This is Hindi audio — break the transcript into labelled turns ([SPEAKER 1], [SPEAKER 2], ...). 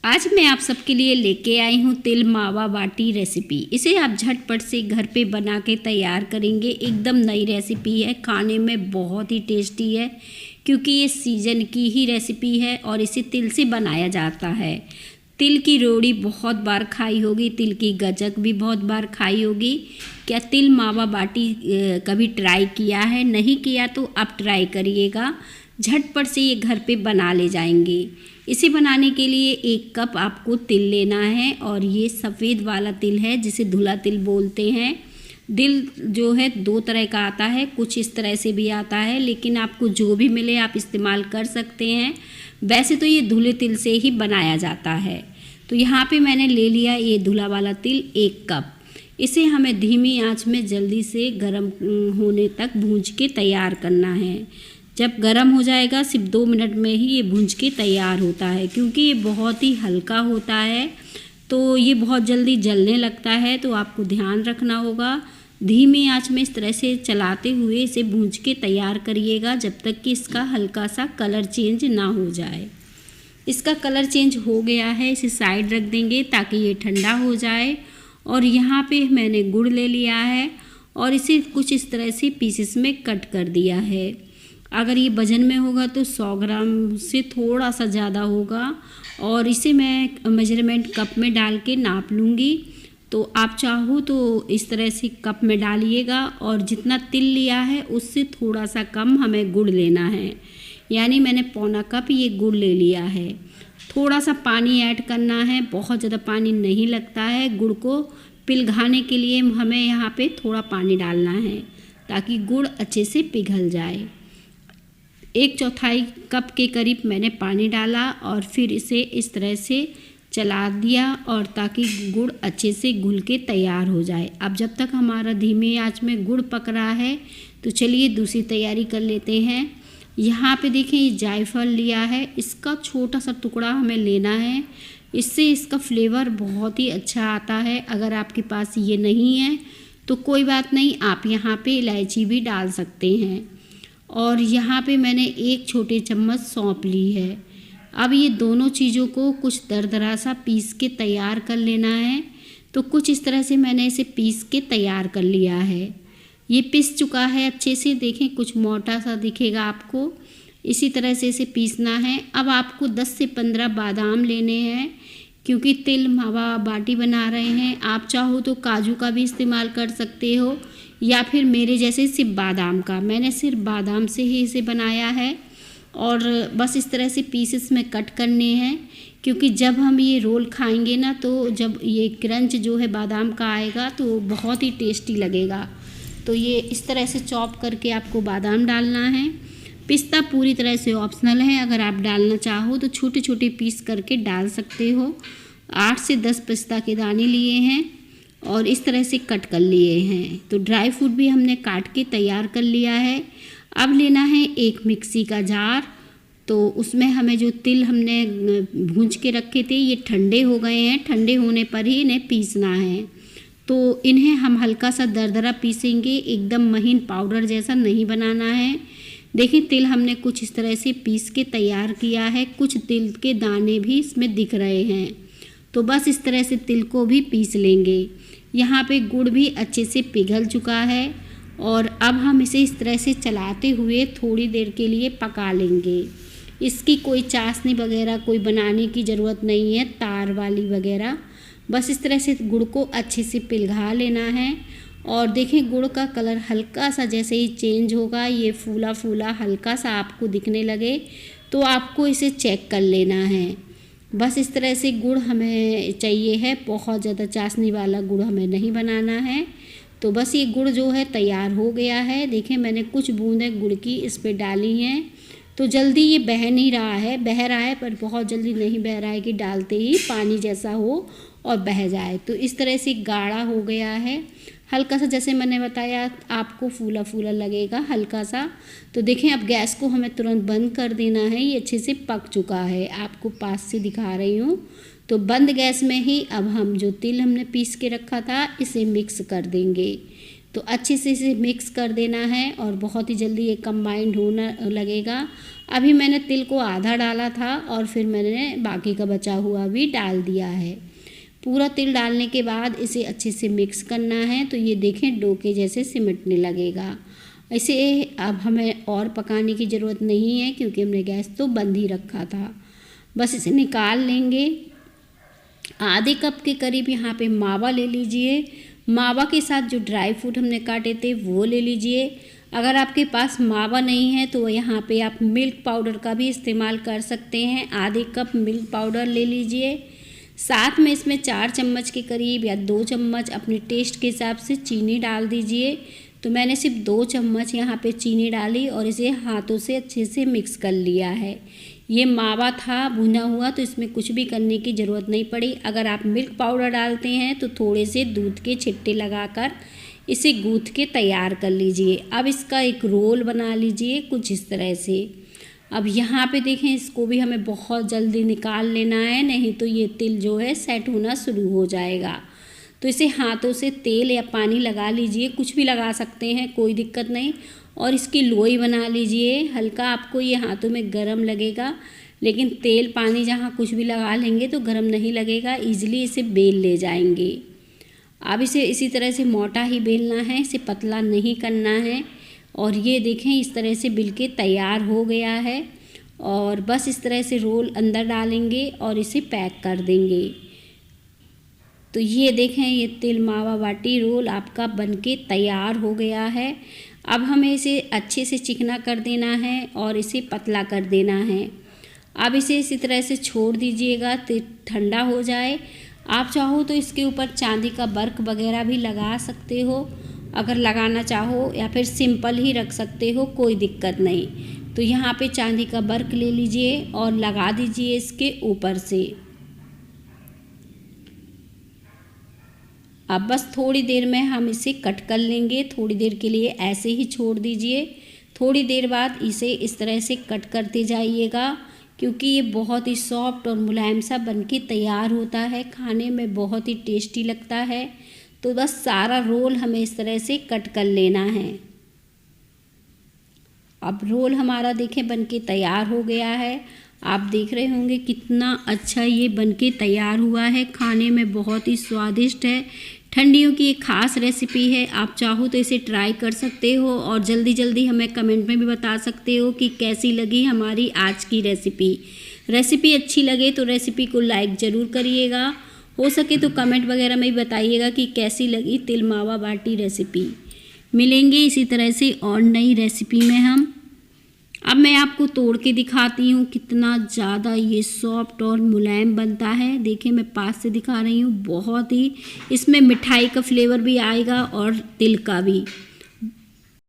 [SPEAKER 1] आज मैं आप सबके लिए लेके आई हूँ तिल मावा बाटी रेसिपी। इसे आप झटपट से घर पे बना के तैयार करेंगे। एकदम नई रेसिपी है, खाने में बहुत ही टेस्टी है क्योंकि ये सीजन की ही रेसिपी है और इसे तिल से बनाया जाता है। तिल की रोड़ी बहुत बार खाई होगी, तिल की गजक भी बहुत बार खाई होगी। क्या तिल मावा बाटी कभी ट्राई किया है? नहीं किया तो आप ट्राई करिएगा। झटपट से ये घर पे बना ले जाएंगे। इसे बनाने के लिए 1 कप आपको तिल लेना है और ये सफ़ेद वाला तिल है जिसे धुला तिल बोलते हैं। तिल जो है 2 तरह का आता है, कुछ इस तरह से भी आता है, लेकिन आपको जो भी मिले आप इस्तेमाल कर सकते हैं। वैसे तो ये धुले तिल से ही बनाया जाता है। तो यहाँ पे मैंने ले लिया ये धुला वाला तिल 1 कप। इसे हमें धीमी आंच में जल्दी से गर्म होने तक भूंज के तैयार करना है। जब गर्म हो जाएगा सिर्फ 2 मिनट में ही ये भूंज के तैयार होता है। क्योंकि ये बहुत ही हल्का होता है तो ये बहुत जल्दी जलने लगता है, तो आपको ध्यान रखना होगा। धीमी आंच में इस तरह से चलाते हुए इसे भूंज के तैयार करिएगा जब तक कि इसका हल्का सा कलर चेंज ना हो जाए। इसका कलर चेंज हो गया है, इसे साइड रख देंगे ताकि ये ठंडा हो जाए। और यहाँ पे मैंने गुड़ ले लिया है और इसे कुछ इस तरह से पीसेस में कट कर दिया है। अगर ये वज़न में होगा तो 100 ग्राम से थोड़ा सा ज़्यादा होगा और इसे मैं मेजरमेंट कप में डाल के नाप लूँगी। तो आप चाहो तो इस तरह से कप में डालिएगा और जितना तिल लिया है उससे थोड़ा सा कम हमें गुड़ लेना है। यानी मैंने पौना कप ये गुड़ ले लिया है। थोड़ा सा पानी ऐड करना है, बहुत ज़्यादा पानी नहीं लगता है। गुड़ को पिघलाने के लिए हमें यहाँ पे थोड़ा पानी डालना है ताकि गुड़ अच्छे से पिघल जाए। 1/4 कप के करीब मैंने पानी डाला और फिर इसे इस तरह से चला दिया और ताकि गुड़ अच्छे से घुल के तैयार हो जाए। अब जब तक हमारा धीमी आंच में गुड़ पक रहा है तो चलिए दूसरी तैयारी कर लेते हैं। यहाँ पे देखें ये जायफल लिया है, इसका छोटा सा टुकड़ा हमें लेना है। इससे इसका फ्लेवर बहुत ही अच्छा आता है। अगर आपके पास ये नहीं है तो कोई बात नहीं, आप यहाँ पे इलायची भी डाल सकते हैं। और यहाँ पे मैंने 1 छोटे चम्मच सौंफ ली है। अब ये दोनों चीज़ों को कुछ दरदरा सा पीस के तैयार कर लेना है। तो कुछ इस तरह से मैंने इसे पीस के तैयार कर लिया है। ये पिस चुका है अच्छे से, देखें कुछ मोटा सा दिखेगा आपको। इसी तरह से इसे पीसना है। अब आपको 10 से 15 बादाम लेने हैं क्योंकि तिल मावा बाटी बना रहे हैं। आप चाहो तो काजू का भी इस्तेमाल कर सकते हो या फिर मेरे जैसे सिर्फ बादाम का। मैंने सिर्फ बादाम से ही इसे बनाया है और बस इस तरह से पीसेस में कट करने हैं क्योंकि जब हम ये रोल खाएंगे ना तो जब ये क्रंच जो है बादाम का आएगा तो बहुत ही टेस्टी लगेगा। तो ये इस तरह से चॉप करके आपको बादाम डालना है। पिस्ता पूरी तरह से ऑप्शनल है, अगर आप डालना चाहो तो छोटे छोटे पीस करके डाल सकते हो। 8 से 10 पिस्ता के दाने लिए हैं और इस तरह से कट कर लिए हैं। तो ड्राई फ्रूट भी हमने काट के तैयार कर लिया है। अब लेना है एक मिक्सी का जार। तो उसमें हमें जो तिल हमने भूंज के रखे थे ये ठंडे हो गए हैं। ठंडे होने पर ही इन्हें पीसना है। तो इन्हें हम हल्का सा दरदरा पीसेंगे, एकदम महीन पाउडर जैसा नहीं बनाना है। देखिए तिल हमने कुछ इस तरह से पीस के तैयार किया है। कुछ तिल के दाने भी इसमें दिख रहे हैं। तो बस इस तरह से तिल को भी पीस लेंगे। यहाँ पे गुड़ भी अच्छे से पिघल चुका है और अब हम इसे इस तरह से चलाते हुए थोड़ी देर के लिए पका लेंगे। इसकी कोई चाशनी वगैरह कोई बनाने की ज़रूरत नहीं है, तार वाली वगैरह। बस इस तरह से गुड़ को अच्छे से पिघला लेना है। और देखें गुड़ का कलर हल्का सा जैसे ही चेंज होगा, ये फूला फूला हल्का सा आपको दिखने लगे तो आपको इसे चेक कर लेना है। बस इस तरह से गुड़ हमें चाहिए है, बहुत ज़्यादा चाशनी वाला गुड़ हमें नहीं बनाना है। तो बस ये गुड़ जो है तैयार हो गया है। देखें मैंने कुछ बूंदें गुड़ की इस पर डाली हैं। तो जल्दी ये बह नहीं रहा है, बह रहा है पर बहुत जल्दी नहीं बह रहा है कि डालते ही पानी जैसा हो और बह जाए। तो इस तरह से गाढ़ा हो गया है, हल्का सा जैसे मैंने बताया आपको फूला फूला लगेगा हल्का सा। तो देखें अब गैस को हमें तुरंत बंद कर देना है। ये अच्छे से पक चुका है, आपको पास से दिखा रही हूँ। तो बंद गैस में ही अब हम जो तिल हमने पीस के रखा था इसे मिक्स कर देंगे। तो अच्छे से इसे मिक्स कर देना है और बहुत ही जल्दी ये कंबाइंड होना लगेगा। अभी मैंने तिल को आधा डाला था और फिर मैंने बाकी का बचा हुआ भी डाल दिया है। पूरा तिल डालने के बाद इसे अच्छे से मिक्स करना है। तो ये देखें डो के जैसे सिमटने लगेगा। इसे अब हमें और पकाने की ज़रूरत नहीं है क्योंकि हमने गैस तो बंद ही रखा था। बस इसे निकाल लेंगे। आधे कप के करीब यहाँ पे मावा ले लीजिए। मावा के साथ जो ड्राई फ्रूट हमने काटे थे वो ले लीजिए। अगर आपके पास मावा नहीं है तो यहाँ पे आप मिल्क पाउडर का भी इस्तेमाल कर सकते हैं। आधे कप मिल्क पाउडर ले लीजिए। साथ में इसमें 4 चम्मच के करीब या 2 चम्मच अपने टेस्ट के हिसाब से चीनी डाल दीजिए। तो मैंने सिर्फ 2 चम्मच यहाँ पे चीनी डाली और इसे हाथों से अच्छे से मिक्स कर लिया है। ये मावा था भुना हुआ, तो इसमें कुछ भी करने की ज़रूरत नहीं पड़ी। अगर आप मिल्क पाउडर डालते हैं तो थोड़े से दूध के छिट्टे लगाकर इसे गूँथ के तैयार कर लीजिए। अब इसका एक रोल बना लीजिए कुछ इस तरह से। अब यहाँ पे देखें, इसको भी हमें बहुत जल्दी निकाल लेना है, नहीं तो ये तिल जो है सेट होना शुरू हो जाएगा। तो इसे हाथों से तेल या पानी लगा लीजिए, कुछ भी लगा सकते हैं, कोई दिक्कत नहीं। और इसकी लोई बना लीजिए। हल्का आपको ये हाथों में गरम लगेगा, लेकिन तेल पानी जहाँ कुछ भी लगा लेंगे तो गरम नहीं लगेगा, ईजिली इसे बेल ले जाएंगे। अब इसे इसी तरह से मोटा ही बेलना है, इसे पतला नहीं करना है। और ये देखें इस तरह से बिल के तैयार हो गया है। और बस इस तरह से रोल अंदर डालेंगे और इसे पैक कर देंगे। तो ये देखें, ये तिल मावा बाटी रोल आपका बनके तैयार हो गया है। अब हमें इसे अच्छे से चिकना कर देना है और इसे पतला कर देना है। अब इसे इसी तरह से छोड़ दीजिएगा तो ठंडा हो जाए। आप चाहो तो इसके ऊपर चांदी का वर्क वगैरह भी लगा सकते हो, अगर लगाना चाहो, या फिर सिंपल ही रख सकते हो, कोई दिक्कत नहीं। तो यहाँ पे चांदी का वर्क ले लीजिए और लगा दीजिए इसके ऊपर से। अब बस थोड़ी देर में हम इसे कट कर लेंगे। थोड़ी देर के लिए ऐसे ही छोड़ दीजिए। थोड़ी देर बाद इसे इस तरह से कट करते जाइएगा, क्योंकि ये बहुत ही सॉफ्ट और मुलायम सा बनके तैयार होता है। खाने में बहुत ही टेस्टी लगता है। तो बस सारा रोल हमें इस तरह से कट कर लेना है। अब रोल हमारा देखें बनके तैयार हो गया है। आप देख रहे होंगे कितना अच्छा ये बनके तैयार हुआ है। खाने में बहुत ही स्वादिष्ट है। ठंडियों की एक ख़ास रेसिपी है। आप चाहो तो इसे ट्राई कर सकते हो और जल्दी जल्दी हमें कमेंट में भी बता सकते हो कि कैसी लगी हमारी आज की रेसिपी अच्छी लगे तो रेसिपी को लाइक ज़रूर करिएगा। हो सके तो कमेंट वगैरह में भी बताइएगा कि कैसी लगी तिल मावा बाटी रेसिपी। मिलेंगे इसी तरह से और नई रेसिपी में हम। अब मैं आपको तोड़ के दिखाती हूँ कितना ज़्यादा ये सॉफ्ट और मुलायम बनता है। देखिए मैं पास से दिखा रही हूँ, बहुत ही इसमें मिठाई का फ्लेवर भी आएगा और तिल का भी।